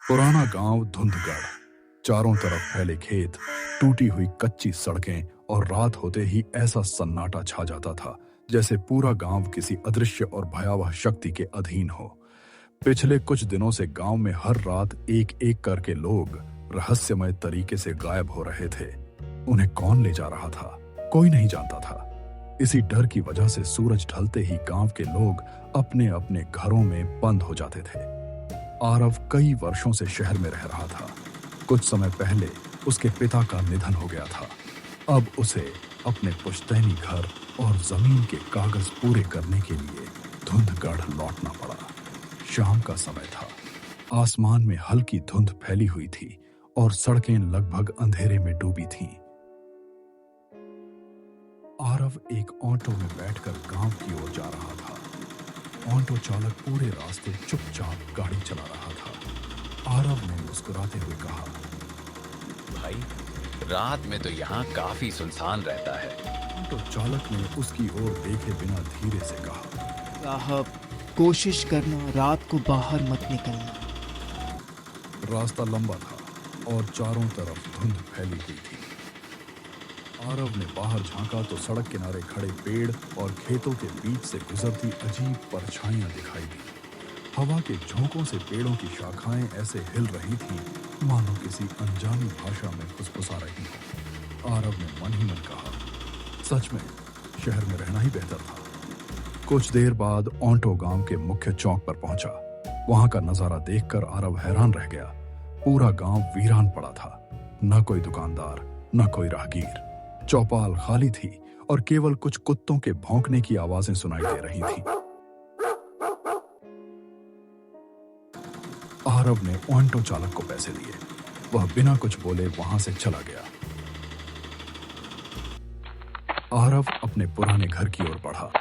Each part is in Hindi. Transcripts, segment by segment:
पुराना गांव धुंधगढ़। चारों तरफ फैले खेत, टूटी हुई कच्ची सड़कें और रात होते ही ऐसा सन्नाटा छा जाता था जैसे पूरा गांव किसी अदृश्य और भयावह शक्ति के अधीन हो। पिछले कुछ दिनों से गांव में हर रात एक एक करके लोग रहस्यमय तरीके से गायब हो रहे थे। उन्हें कौन ले जा रहा था, कोई नहीं जानता था। इसी डर की वजह से सूरज ढलते ही गांव के लोग अपने अपने घरों में बंद हो जाते थे। आरव कई वर्षों से शहर में रह रहा था। कुछ समय पहले उसके पिता का निधन हो गया था। अब उसे अपने पुश्तैनी घर और जमीन के कागज पूरे करने के लिए धुंधगढ़ लौटना पड़ा। शाम का समय था। आसमान में हल्की धुंध फैली हुई थी और सड़कें लगभग अंधेरे में डूबी थीं। आरव एक ऑटो में बैठकर गांव की ओर जा रहा था। ऑटो चालक पूरे रास्ते चुपचाप गाड़ी चला रहा था। आरव ने मुस्कुराते हुए कहा, भाई, रात में तो यहाँ काफी सुनसान रहता है। ऑटो चालक ने उसकी ओर देखे बिना धीरे से कहा, साहब, कोशिश करना रात को बाहर मत निकलना। रास्ता लंबा था और चारों तरफ धुंध फैली हुई थी। आरव ने बाहर झांका तो सड़क किनारे खड़े पेड़ और खेतों के बीच से गुजरती अजीब परछाइयां दिखाई दी। हवा के झोंकों से पेड़ों की शाखाएं ऐसे हिल रही थीं मानो किसी अनजानी भाषा में फुसफुसा रही हो। आरव ने मन ही मन कहा, सच में शहर में रहना ही बेहतर था। कुछ देर बाद ऑटो गांव के मुख्य चौक पर पहुंचा। वहां का नजारा देखकर आरव हैरान रह गया। पूरा गांव वीरान पड़ा था। न कोई दुकानदार, न कोई राहगीर। चौपाल खाली थी और केवल कुछ कुत्तों के भौंकने की आवाजें सुनाई दे रही थीं। आरव ने ऑटो चालक को पैसे दिए। वह बिना कुछ बोले वहां से चला गया। आरव अपने पुराने घर की ओर बढ़ा।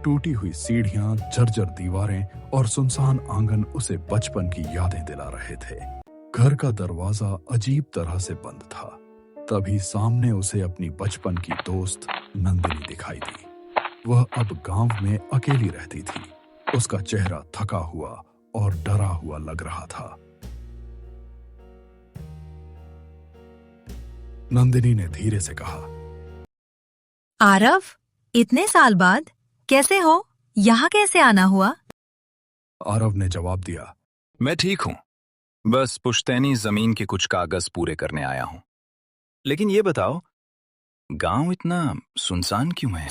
टूटी हुई सीढ़ियां, जर्जर दीवारें और सुनसान आंगन उसे बचपन की यादें दिला रहे थे। घर का दरवाजा अजीब तरह से बंद था। तभी सामने उसे अपनी बचपन की दोस्त नंदिनी दिखाई दी। वह अब गांव में अकेली रहती थी। उसका चेहरा थका हुआ और डरा हुआ लग रहा था। नंदिनी ने धीरे से कहा, आरव, इतने साल बाद कैसे हो? यहाँ कैसे आना हुआ? आरव ने जवाब दिया, मैं ठीक हूँ। बस पुश्तैनी जमीन के कुछ कागज पूरे करने आया हूँ। लेकिन ये बताओ, गांव इतना सुनसान क्यों है?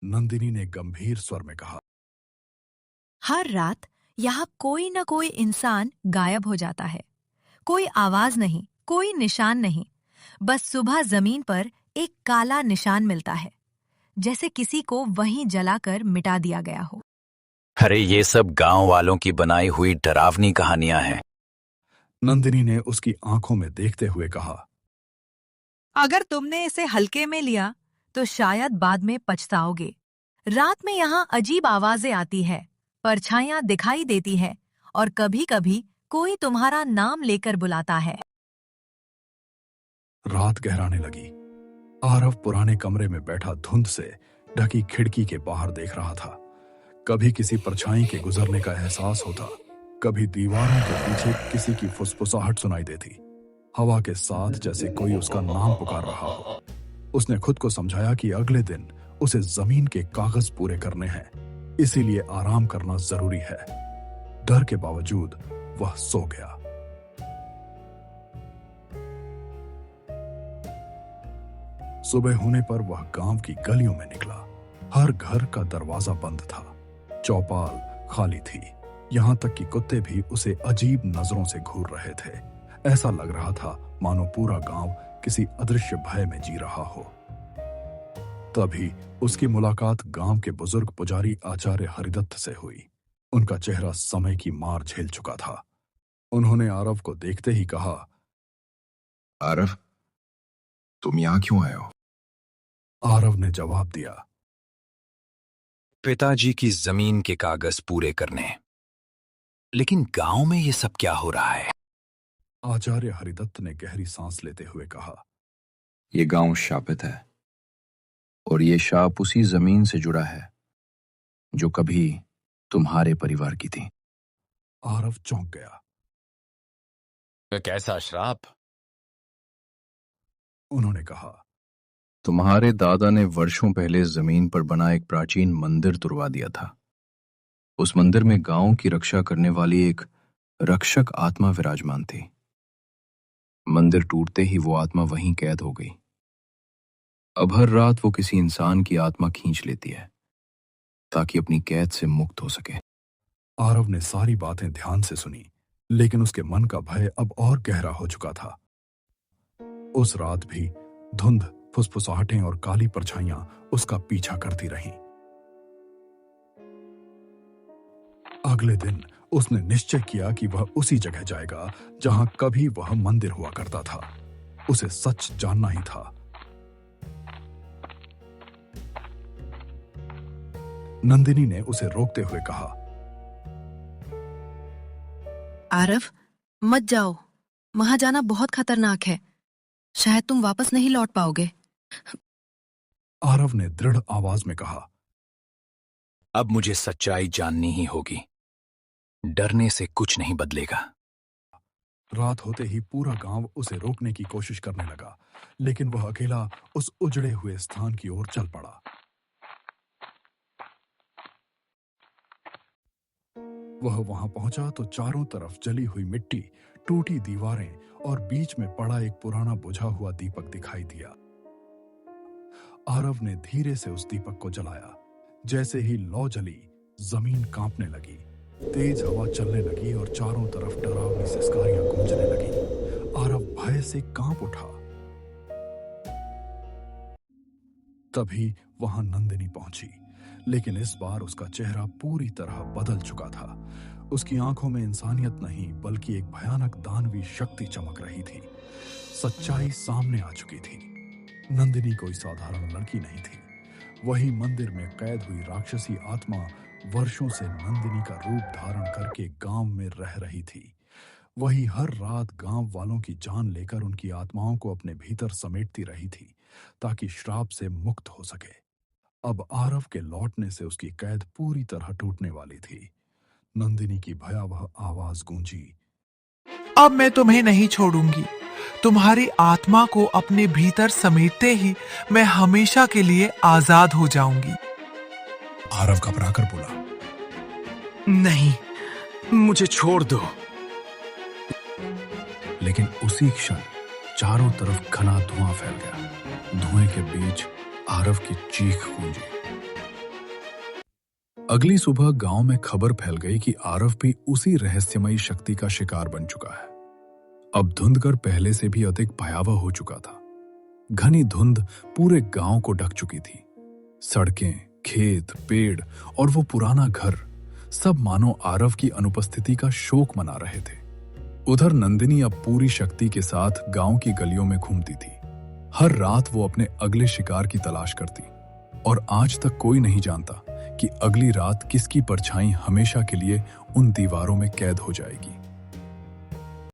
नंदिनी ने गंभीर स्वर में कहा, हर रात यहाँ कोई न कोई इंसान गायब हो जाता है। कोई आवाज नहीं, कोई निशान नहीं। बस सुबह जमीन पर एक काला निशान मिलता है, जैसे किसी को वहीं जलाकर मिटा दिया गया हो। अरे, ये सब गांव वालों की बनाई हुई डरावनी कहानियां हैं। नंदिनी ने उसकी आंखों में देखते हुए कहा, अगर तुमने इसे हल्के में लिया तो शायद बाद में पछताओगे। रात में यहाँ अजीब आवाजें आती है, परछाइयां दिखाई देती है और कभी-कभी कोई तुम्हारा नाम लेकर बुलाता है। रात गहराने लगी। आरव पुराने कमरे में बैठा धुंध से ढकी खिड़की के बाहर देख रहा था। कभी किसी परछाई के गुजरने का एहसास होता, कभी दीवारों के पीछे किसी की फुसफुसाहट सुनाई देती, हवा के साथ जैसे कोई उसका नाम पुकार रहा हो। उसने खुद को समझाया कि अगले दिन उसे जमीन के कागज पूरे करने हैं, इसीलिए आराम करना जरूरी है। डर के बावजूद वह सो गया। सुबह होने पर वह गांव की गलियों में निकला। हर घर का दरवाजा बंद था। चौपाल खाली थी। यहां तक कि कुत्ते भी उसे अजीब नजरों से घूर रहे थे। ऐसा लग रहा था मानो पूरा गांव किसी अदृश्य भय में जी रहा हो। तभी उसकी मुलाकात गांव के बुजुर्ग पुजारी आचार्य हरिदत्त से हुई। उनका चेहरा समय की मार झेल चुका था। उन्होंने आरव को देखते ही कहा, आरव, तुम यहाँ क्यों आए हो? आरव ने जवाब दिया, पिताजी की जमीन के कागज पूरे करने। लेकिन गांव में ये सब क्या हो रहा है? आचार्य हरिदत्त ने गहरी सांस लेते हुए कहा, ये गांव शापित है और ये शाप उसी जमीन से जुड़ा है जो कभी तुम्हारे परिवार की थी। आरव चौंक गया। कैसा श्राप? उन्होंने कहा, तुम्हारे दादा ने वर्षों पहले जमीन पर बना एक प्राचीन मंदिर तुड़वा दिया था। उस मंदिर में गांव की रक्षा करने वाली एक रक्षक आत्मा विराजमान थी। मंदिर टूटते ही वो आत्मा वहीं कैद हो गई। अब हर रात वो किसी इंसान की आत्मा खींच लेती है ताकि अपनी कैद से मुक्त हो सके। आरव ने सारी बातें ध्यान से सुनी, लेकिन उसके मन का भय अब और गहरा हो चुका था। उस रात भी धुंध, फुसफुसाहटें और काली परछाइयां उसका पीछा करती रहीं। अगले दिन उसने निश्चय किया कि वह उसी जगह जाएगा जहां कभी वह मंदिर हुआ करता था। उसे सच जानना ही था। नंदिनी ने उसे रोकते हुए कहा, आरव, मत जाओ। वहां जाना बहुत खतरनाक है। शायद तुम वापस नहीं लौट पाओगे। आरव ने दृढ़ आवाज में कहा, अब मुझे सच्चाई जाननी ही होगी। डरने से कुछ नहीं बदलेगा। रात होते ही पूरा गांव उसे रोकने की कोशिश करने लगा, लेकिन वह अकेला उस उजड़े हुए स्थान की ओर चल पड़ा। वह वहां पहुंचा तो चारों तरफ जली हुई मिट्टी, टूटी दीवारें और बीच में पड़ा एक पुराना बुझा हुआ दीपक दिखाई दिया। आरव ने धीरे से उस दीपक को जलाया। जैसे ही लौ जली, जमीन कांपने लगी, तेज हवा चलने लगी और चारों तरफ डरावनी सिसकारियां गूंजने लगी। आरव भय से कांप उठा। तभी वहां नंदिनी पहुंची, लेकिन इस बार उसका चेहरा पूरी तरह बदल चुका था। उसकी आंखों में इंसानियत नहीं, बल्कि एक भयानक दानवी शक्ति चमक रही थी। सच्चाई सामने आ चुकी थी। नंदिनी कोई साधारण लड़की नहीं थी। वही मंदिर में कैद हुई राक्षसी आत्मा वर्षों से नंदिनी का रूप धारण करके गांव में रह रही थी। वही हर रात गांव वालों की जान लेकर उनकी आत्माओं को अपने भीतर समेटती रही थी, ताकि श्राप से मुक्त हो सके। अब आरव के लौटने से उसकी कैद पूरी तरह टूटने वाली थी। नंदिनी की भयावह आवाज गूंजी, अब मैं तुम्हें नहीं छोड़ूंगी। तुम्हारी आत्मा को अपने भीतर समेटते ही मैं हमेशा के लिए आजाद हो जाऊंगी। आरव घबराकर बोला, नहीं, मुझे छोड़ दो। लेकिन उसी क्षण चारों तरफ घना धुआं फैल गया। धुएं के बीच आरव की चीख गूंजी। अगली सुबह गांव में खबर फैल गई कि आरव भी उसी रहस्यमयी शक्ति का शिकार बन चुका है। अब धुंधकर पहले से भी अधिक भयावह हो चुका था। घनी धुंध पूरे गांव को ढक चुकी थी। सड़कें, खेत, पेड़ और वो पुराना घर, सब मानो आरव की अनुपस्थिति का शोक मना रहे थे। उधर नंदिनी अब पूरी शक्ति के साथ गांव की गलियों में घूमती थी। हर रात वो अपने अगले शिकार की तलाश करती, और आज तक कोई नहीं जानता कि अगली रात किसकी परछाई हमेशा के लिए उन दीवारों में कैद हो जाएगी।